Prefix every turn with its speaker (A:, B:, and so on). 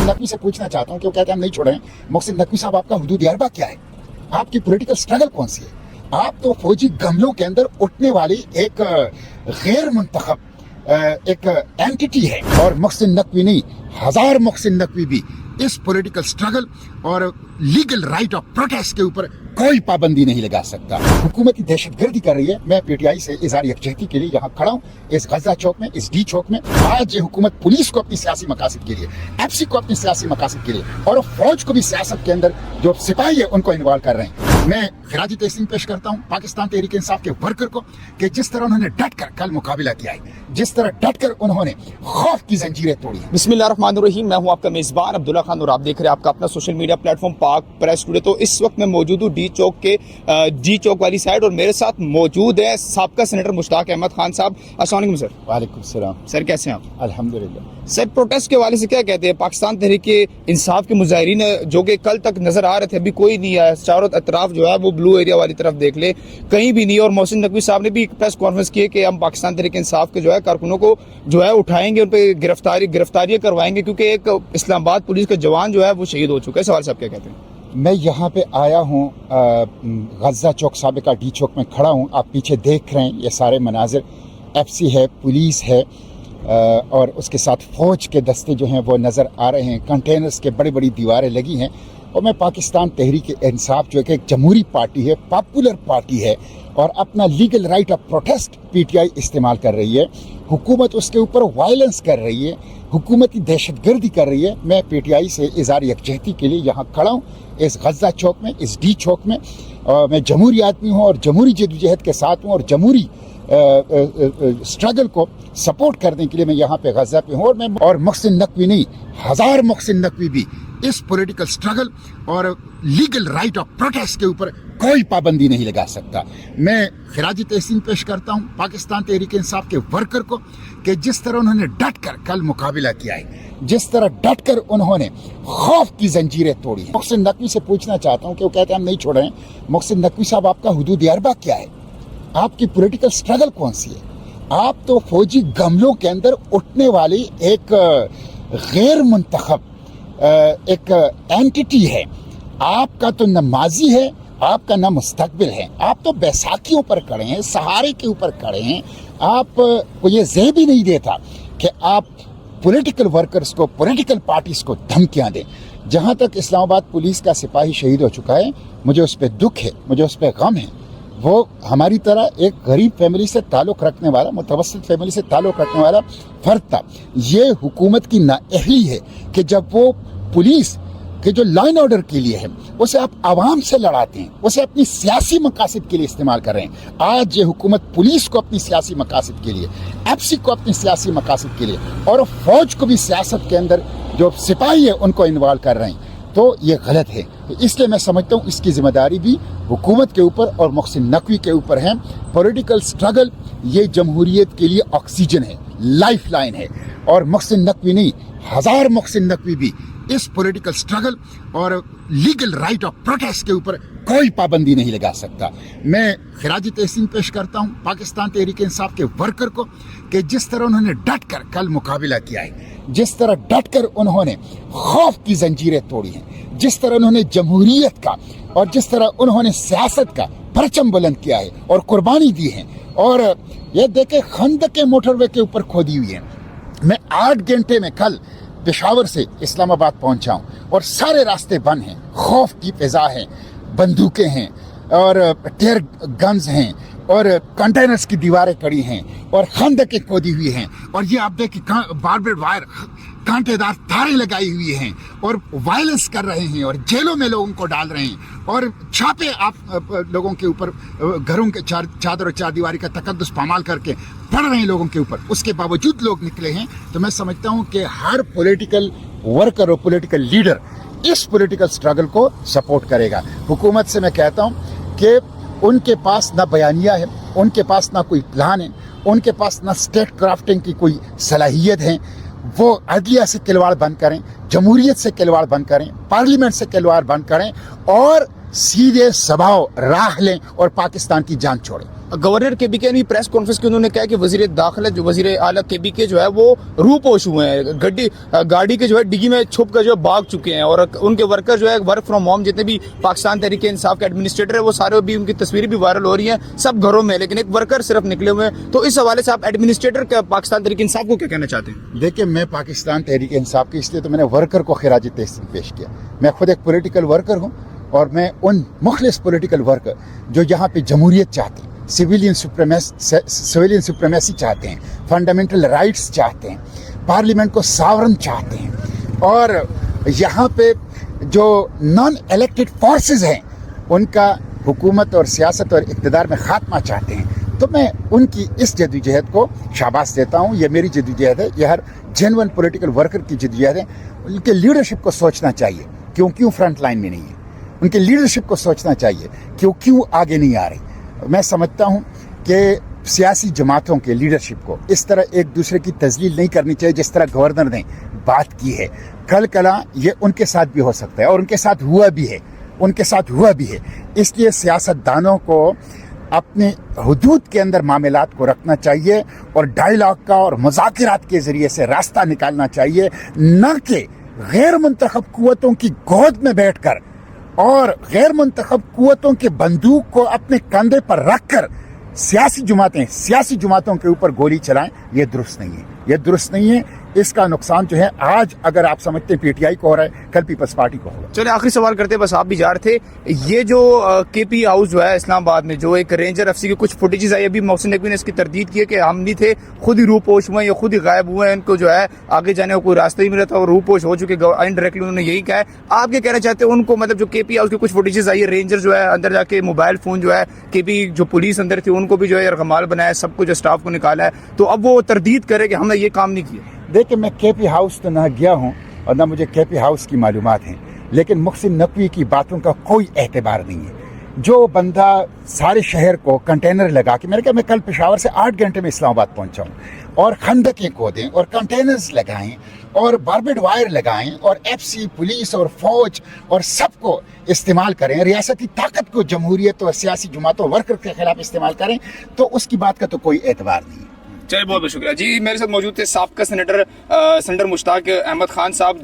A: मोहसिन नकवी से पूछना चाहता हूँ कि वो कहते हैं हम नहीं छोड़ रहे हैं। मोहसिन नकवी साहब, आपका हुदूद अरबा क्या है? आपकी पॉलिटिकल स्ट्रगल कौन सी है? आप तो फौजी गमलों के अंदर उठने वाली एक गैर मुंतखब एक एंटिटी है, और मोहसिन नकवी नहीं, हजार मोहसिन नकवी भी इस पॉलिटिकल स्ट्रगल और लीगल राइट ऑफ प्रोटेस्ट के ऊपर कोई पाबंदी नहीं लगा सकता। हुकूमती दहशतगर्दी कर रही है। मैं पीटीआई से इज़हार यकजहती के लिए यहाँ खड़ा हूँ, इस गजा चौक में, इस डी चौक में। आज ये हुकूमत पुलिस को अपनी सियासी मकासद के लिए, एफसी को अपनी सियासी मकासद के लिए, और फौज को भी सियासत के अंदर जो सिपाही है उनको इन्वॉल्व कर रहे हैं। मैं खिराजी तहसीन पेश करता हूँ पाकिस्तान तहरीक इंसाफ के वर्कर को कि जिस तरह उन्होंने डट कर कल मुकाबला किया है, जिस तरह डट कर उन्होंने खौफ की जंजीरें तोड़ी।
B: बिस्मिल्लाहिर्रहमानिर्रहीम। मैं हूँ आपका मेज़बान अब्दुल्ला खान और आप देख रहे हैं आपका अपना सोशल मीडिया प्लेटफॉर्म पाक प्रेस टुडे। तो इस वक्त मैं मौजूद हूँ डी चौक के डी चौक वाली साइड, और मेरे साथ मौजूद है साबका सेनेटर मुश्ताक अहमद खान साहब। अस्सलाम वालेकुम सर।
A: वालेकुम सलाम।
B: सर कैसे हैं आप?
A: अल्हम्दुलिल्लाह।
B: सर प्रोटेस्ट के वाले से क्या कहते हैं? पाकिस्तान तहरीक इंसाफ के मुजाहिरीन जो कि कल तक नजर आ रहे थे, अभी कोई नहीं आया। चारों अतराफ जो है वो ब्लू एरिया वाली तरफ देख ले, कहीं भी नहीं। और मोहसिन नकवी साहब ने भी एक प्रेस कॉन्फ्रेंस की है कि हम पाकिस्तान तहरीक इंसाफ के जो है कारकुनों को जो है उठाएंगे, उन पर गिरफ्तारियां करवाएंगे, क्योंकि एक इस्लामाबाद पुलिस का जवान जो है वो शहीद हो चुका है। सवाल साहब क्या कहते हैं?
A: मैं यहाँ पे आया हूँ, गजा चौक साबिका डी चौक में खड़ा हूँ। आप पीछे देख रहे हैं ये सारे मनाजिर, एफसी है, पुलिस है, और उसके साथ फौज के दस्ते जो हैं वो नज़र आ रहे हैं। कंटेनर्स के बड़ी बड़ी दीवारें लगी हैं, और मैं पाकिस्तान तहरीक इंसाफ जो कि एक जमहूरी पार्टी है, पॉपुलर पार्टी है, और अपना legal right of protest PTI इस्तेमाल कर रही है। हुकूमत उसके ऊपर वायलेंस कर रही है, हुकूमती दहशतगर्दी कर रही है। मैं पीटीआई से इज़हार यकजहती के लिए यहाँ खड़ा हूँ, इस गजा चौक में, इस डी चौक में। मैं जमहूरी आदमी हूँ और जमहूरी जदोजहद के साथ हूँ, और जमहूरी स्ट्रगल को सपोर्ट करने के लिए मैं यहाँ पे गजा पे हूँ। और मोहसिन नकवी नहीं, हजार मोहसिन नकवी भी इस पॉलिटिकल स्ट्रगल और लीगल राइट ऑफ प्रोटेस्ट के ऊपर कोई पाबंदी नहीं लगा सकता। मैं खिराजी तहसीन पेश करता हूँ पाकिस्तान तहरीक इंसाफ के वर्कर को कि जिस तरह उन्होंने डट कर कल मुकाबला किया है, जिस तरह डट कर उन्होंने खौफ की जंजीरें तोड़ी हैं। मोहसिन नकवी से पूछना चाहता हूँ कि वो कहते हैं हम नहीं छोड़ रहे हैं। मोहसिन नकवी साहब, आपका हुदूद अरबा क्या है? आपकी पॉलिटिकल स्ट्रगल कौन सी है? आप तो फौजी गमलों के अंदर उठने वाली एक गैर मुंतखब एक एंटिटी है। आपका तो न माजी है, आपका न मुस्तकबिल है। आप तो बैसाखियों पर खड़े हैं, सहारे के ऊपर खड़े हैं। आप को ये ज़ेब ही नहीं देता कि आप पॉलिटिकल वर्कर्स को, पॉलिटिकल पार्टीज को धमकियां दें। जहां तक इस्लामाबाद पुलिस का सिपाही शहीद हो चुका है, मुझे उस पर दुख है, मुझे उस पर गम है। वो हमारी तरह एक गरीब फैमिली से ताल्लुक़ रखने वाला, मुतवस्सित फैमिली से ताल्लुक़ रखने वाला फ़र्द था। ये हुकूमत की नाअहली है कि जब वो पुलिस के जो लाइन ऑर्डर के लिए है उसे आप आवाम से लड़ाते हैं, उसे अपनी सियासी मकासद के लिए इस्तेमाल कर रहे हैं। आज ये हुकूमत पुलिस को अपनी सियासी मकासद के लिए, एफसी को अपनी सियासी मकासद के लिए, और फौज को भी सियासत के अंदर जो सिपाही है उनको इन्वॉल्व कर रहे हैं, तो ये गलत है। तो इसलिए मैं समझता हूँ इसकी जिम्मेदारी भी हुकूमत के ऊपर और मोहसिन नकवी के ऊपर है। पॉलिटिकल स्ट्रगल ये जमहूरियत के लिए ऑक्सीजन है, लाइफ लाइन है, और मोहसिन नकवी नहीं, हजार मोहसिन नकवी भी इस पॉलिटिकल स्ट्रगल और लीगल राइट ऑफ प्रोटेस्ट के ऊपर कोई पाबंदी नहीं लगा सकता। मैं खिराजी तहसीन पेश करता हूँ पाकिस्तान तहरीक इंसाफ के वर्कर को कि जिस तरह उन्होंने डट कर कल मुकाबला किया है, जिस तरह डट कर उन्होंने खौफ की जंजीरें तोड़ी हैं, जिस तरह उन्होंने जमहूरियत का और जिस तरह उन्होंने सियासत का परचम बुलंद किया है और कुर्बानी दी है। और ये देखे खंदक के मोटरवे के ऊपर खोदी हुई है। मैं 8 घंटे में कल पेशावर से इस्लामाबाद पहुंचा हूं, और सारे रास्ते बंद हैं, खौफ की फिजा है, बंदूकें हैं, और टेयर गन्स हैं, और कंटेनर्स की दीवारें कड़ी हैं, और खंदकें खोदी हुई हैं, और ये आप देखिए बारबेड वायर, कांटेदार तारें लगाई हुई हैं, और वायलेंस कर रहे हैं, और जेलों में लोगों को डाल रहे हैं, और छापे आप लोगों के ऊपर, घरों के चादर और चारदीवारी का तकद्दुस पामाल करके पड़ रहे हैं लोगों के ऊपर। उसके बावजूद लोग निकले हैं। तो मैं समझता हूँ कि हर पॉलिटिकल वर्कर और पॉलिटिकल लीडर इस पॉलिटिकल स्ट्रगल को सपोर्ट करेगा। हुकूमत से मैं कहता हूँ कि उनके पास ना बयानिया है, उनके पास ना कोई प्लान है, उनके पास ना स्टेट क्राफ्टिंग की कोई सलाहियत है। वो अदलिया से खिलवाड़ बंद करें, जमहूरियत से खिलवाड़ बंद करें, पार्लियामेंट से खिलवाड़ बंद करें, और सीधे सभाओ राह लें और पाकिस्तान की जान छोड़ें।
B: गवर्नर KBK ने प्रेस कॉन्फ्रेंस की उन्होंने कहा कि वजीर दाखिला जो वजीर आला KBK जो है वो रूपोश हुए हैं, गाड़ी के जो है डिग्गी में छुप कर जो है भाग चुके हैं, और उनके वर्कर जो है वर्क फ्रॉम होम जितने भी पाकिस्तान तहरीक इंसाफ के एडमिनिस्ट्रेटर है वो सारे भी, उनकी तस्वीरें भी वायरल हो रही हैं, सब घरों में, लेकिन एक वर्कर सिर्फ निकले हुए हैं। तो इस हवाले से आप एडमिनिस्ट्रेटर का पाकिस्तान तहरीक इंसाफ को क्या कहना चाहते हैं?
A: देखिए, मैं पाकिस्तान तहरीक इंसाफ की इसलिए तो मैंने वर्कर को खिराज तहसीन पेश किया। मैं खुद एक पॉलिटिकल वर्कर हूँ और मैं उन मुखलिस पॉलिटिकल वर्कर जो यहाँ पे जमहूरियत चाहते हैं, सिविलियन सुप्रीमेसी चाहते हैं, फंडामेंटल राइट्स चाहते हैं, पार्लियामेंट को सावरन चाहते हैं, और यहाँ पे जो नॉन इलेक्टेड फोर्सेस हैं उनका हुकूमत और सियासत और इक़्तिदार में ख़ात्मा चाहते हैं, तो मैं उनकी इस जदोजहद को शाबाश देता हूँ। ये मेरी जदोजहद है, ये हर जेन्युइन पॉलिटिकल वर्कर की जदोजहद है। उनके लीडरशिप को सोचना चाहिए क्यों फ्रंट लाइन में नहीं है, उनके लीडरशिप को सोचना चाहिए क्यों आगे नहीं आ रही। मैं समझता हूँ कि सियासी जमातों के लीडरशिप को इस तरह एक दूसरे की तजलील नहीं करनी चाहिए जिस तरह गवर्नर ने बात की है। कल कला ये उनके साथ भी हो सकता है और उनके साथ हुआ भी है। इसलिए सियासतदानों को अपने हुदूद के अंदर मामलात को रखना चाहिए और डायलॉग का और मुज़ाकरात के ज़रिए से रास्ता निकालना चाहिए, न कि गैर मुंतखब कुव्वतों की गोद में बैठकर और गैर मुंतखब कुव्वतों के बंदूक को अपने कंधे पर रखकर सियासी जमातों के ऊपर गोली चलाएं। ये दुरुस्त नहीं है। इसका नुकसान जो है आज अगर आप समझते हैं PTI को हो रहा है, कल पीपल्स पार्टी को होगा।
B: चलिए आखिरी सवाल करते हैं, बस आप भी जा रहे थे। ये जो KP हाउस जो है इस्लामाबाद में, जो एक रेंजर FC की कुछ फुटेजेस आई, अभी मोहसिन नकवी ने इसकी तरदीद की है कि हम नहीं थे, खुद ही रूपोश हुए, या खुद ही गायब हुए हैं, इनको जो है आगे जाने का कोई रास्ता ही मिला था और रूपोश हो चुके। इनडायरेक्टली उन्होंने यही कहा है। आप क्या कहना चाहते हैं उनको, मतलब जो KP हाउस की कुछ फुटेजेस आई है, रेंजर जो है अंदर जाके मोबाइल फोन जो है KP जो पुलिस अंदर थी उनको भी जो है यरगमाल बनाया, सबको जो स्टाफ को निकाला है, तो अब वो तरदीद करे कि हमने ये काम नहीं किया।
A: देखिए, मैं KP हाउस तो ना गया हूँ और ना मुझे KP हाउस की मालूमात हैं, लेकिन मोहसिन नकवी की बातों का कोई एतबार नहीं है। जो बंदा सारे शहर को कंटेनर लगा के, मैंने कहा मैं कल पेशावर से 8 घंटे में इस्लामाबाद पहुंचा हूँ, और खंडकें खोदें और कंटेनर्स लगाएं और बारबेड वायर लगाएं और FC पुलिस और फौज और सबको इस्तेमाल करें, रियासती ताकत को जमहूरियत और सियासी जमातों वर्कर के खिलाफ इस्तेमाल करें, तो उसकी बात का तो कोई एतबार नहीं है।
B: चलिए बहुत बहुत शुक्रिया जी। मेरे साथ मौजूद थे साबका सेनेटर मुश्ताक अहमद खान साहब।